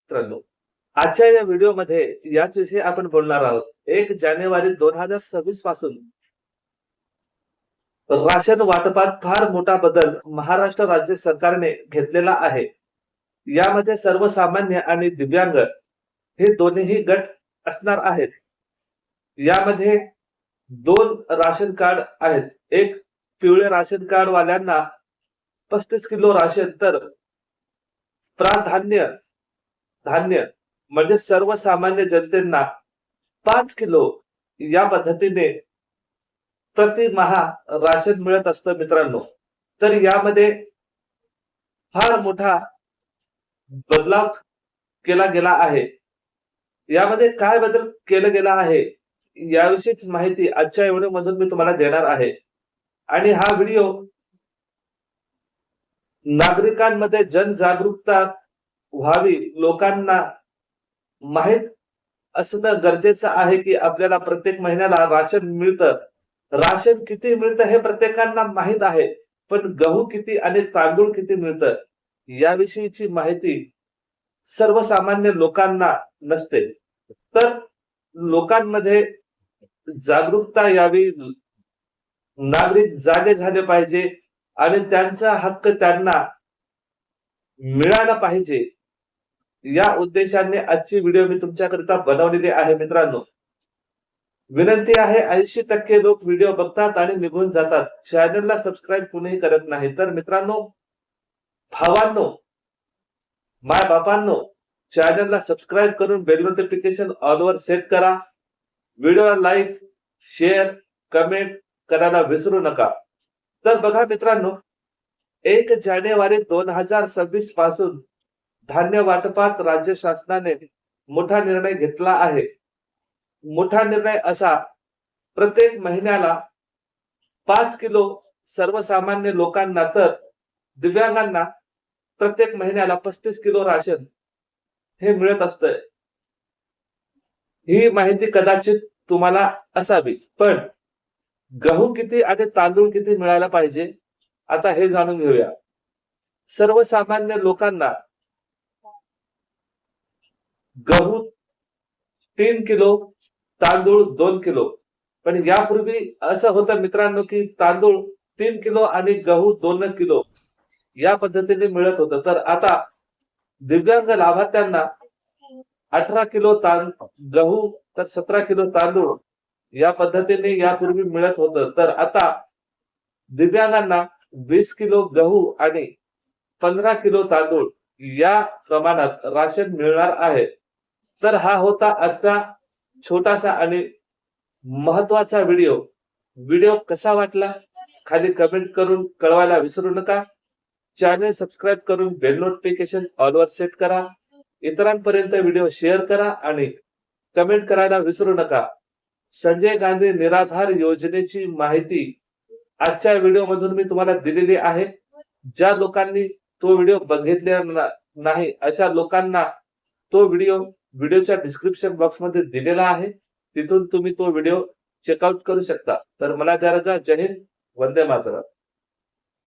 मित्रांनो, आजच्या या व्हिडिओमध्ये याच विषयी आपण बोलणार आहोत. 1 जानेवारी 2026 पासून राशन वाटपात फार मोठा बदल महाराष्ट्र राज्य सरकारने घेतलेला आहे. यामध्ये सर्वसामान्य आणि दिव्यांग हे दोन्हीही गट असणार आहेत. यामध्ये 2 राशन कार्ड आहेत. एक पिवळे राशन कार्ड वाल्यांना 35 किलो राशन, तर प्राधान्य धान्य म्हणजे सर्वसामान्य जनतेला 5 किलो या पद्धतीने प्रतिमाह राशन मिळत असतं मित्रांनो. तर यामध्ये फार मोठा बदलाव केला गेला आहे. यामध्ये काय बदल केला गेला आहे याविषयीच माहिती आजच्या व्हिडिओ मधून मी तुम्हाला देणार आहे. आणि हा व्हिडिओ नागरिकांमध्ये जनजागरूकता व्हावी, लोकांना माहित असणं गरजेचं आहे की आपल्याला प्रत्येक महिन्याला राशन मिळतं. राशन किती मिळतं हे प्रत्येकांना माहित आहे, पण गहू किती आणि तांदूळ किती मिळतं याविषयीची माहिती सर्वसामान्य लोकांना नसते. तर लोकांमध्ये जागरूकता यावी, नागरिक जागे झाले पाहिजे आणि त्यांचा हक्क त्यांना मिळाला पाहिजे. या उद्देशाने आजची व्हिडिओ मी तुमच्याकरिता बनवलेली आहे मित्रांनो. विनंती आहे, 80% लोक व्हिडिओ बघतात आणि निघून जातात. चॅनलला सबस्क्राईब कोणीही करत नाही. तर मित्रांनो, भावांनो, माय बापांनो, चॅनलला सबस्क्राईब करून बेल नोटिफिकेशन ऑल वर सेट करा. व्हिडिओला लाईक, शेअर, कमेंट करायला विसरू नका. तर बघा मित्रांनो, 1 जानेवारी 2026 पासून धान्य वाटपात राज्य शासनाने मोठा निर्णय घेतला आहे. मोठा निर्णय असा, प्रत्येक महिन्याला 5 किलो सर्वसामान्य लोकांना, तर दिव्यांगांना प्रत्येक महिन्याला 35 किलो राशन हे मिळत असतं. ही माहिती कदाचित तुम्हाला असावी, पण गहू किती आणि तांदूळ किती मिळायला पाहिजे आता हे जाणून घेऊया. सर्वसामान्य लोकांना गहू 3 किलो, तांदूळ 2 किलो. पण यापूर्वी असं होतं मित्रांनो की तांदूळ 3 किलो आणि गहू 2 किलो या पद्धतीने मिळत होतं. तर आता दिव्यांग लाभार्थ्यांना 18 किलो गहू, तर 17 किलो तांदूळ या पद्धतीने यापूर्वी मिळत होतं. तर आता दिव्यांगांना 20 किलो गहू आणि 15 किलो तांदूळ या प्रमाणात राशन मिळणार आहे. तर हा होता आजचा छोटासा आणि महत्वाचा व्हिडिओ. व्हिडिओ कसा वाटला खाली कमेंट करून कळवायला विसरू नका. चॅनल सबस्क्राईब करून बेल नोटिफिकेशन ऑल वर सेट करा. इतरांपर्यंत व्हिडिओ शेअर करा आणि कमेंट करायला विसरू नका. संजय गांधी निराधार योजनेची माहिती आजच्या व्हिडिओ मधून मी तुम्हाला दिलेली आहे. ज्या लोकांनी तो व्हिडिओ बघितलेला नाही अशा लोकांना तो व्हिडिओच्या डिस्क्रिप्शन बॉक्स मध्ये दिलेला आहे. तिथून तुम्ही तो व्हिडिओ चेकआउट करू शकता. तर मला द्या रजा. जय हिंद, वंदे मातरम.